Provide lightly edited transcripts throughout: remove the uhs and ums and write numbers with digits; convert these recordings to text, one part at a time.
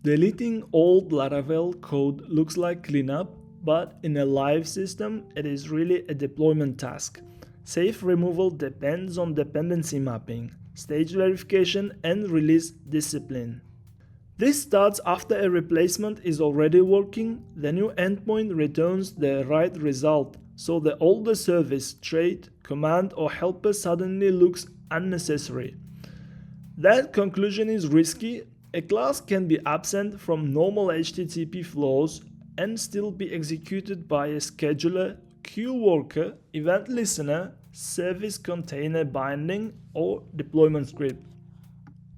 Deleting old Laravel code looks like cleanup, but in a live system, it is really a deployment task. Safe removal depends on dependency mapping, stage verification, and release discipline. This starts after a replacement is already working, the new endpoint returns the right result, so the older service, trait, command, or helper suddenly looks unnecessary. That conclusion is risky. A class can be absent from normal HTTP flows and still be executed by a scheduler, queue worker, event listener, service container binding, or deployment script.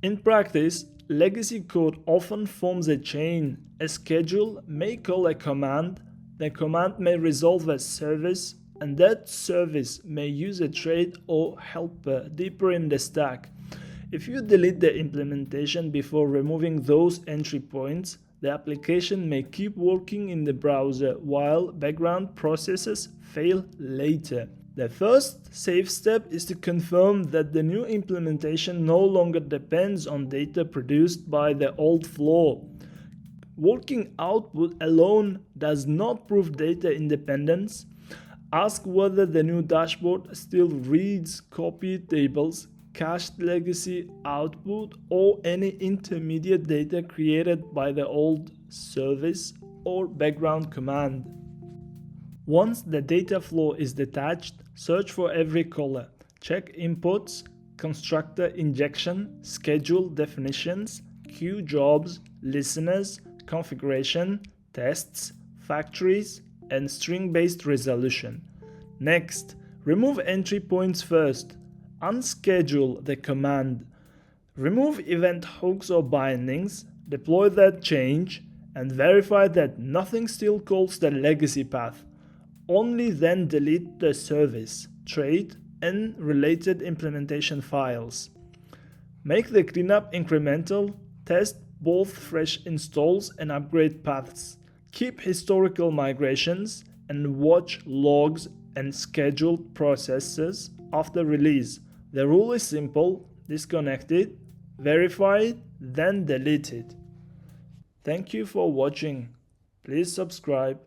In practice, legacy code often forms a chain. A schedule may call a command, the command may resolve a service, and that service may use a trait or helper deeper in the stack. If you delete the implementation before removing those entry points, the application may keep working in the browser while background processes fail later. The first safe step is to confirm that the new implementation no longer depends on data produced by the old flow. Working output alone does not prove data independence. Ask whether the new dashboard still reads copied tables, cached legacy output, or any intermediate data created by the old service or background command. Once the data flow is detached, search for every caller. Check inputs, constructor injection, schedule definitions, queue jobs, listeners, configuration, tests, factories, and string-based resolution. Next, remove entry points first. Unschedule the command. Remove event hooks or bindings, deploy that change, and verify that nothing still calls the legacy path. Only then delete the service, trait, and related implementation files. Make the cleanup incremental, test both fresh installs and upgrade paths. Keep historical migrations and watch logs and scheduled processes after release. The rule is simple: disconnect it, verify it, then delete it. Thank you for watching. Please subscribe.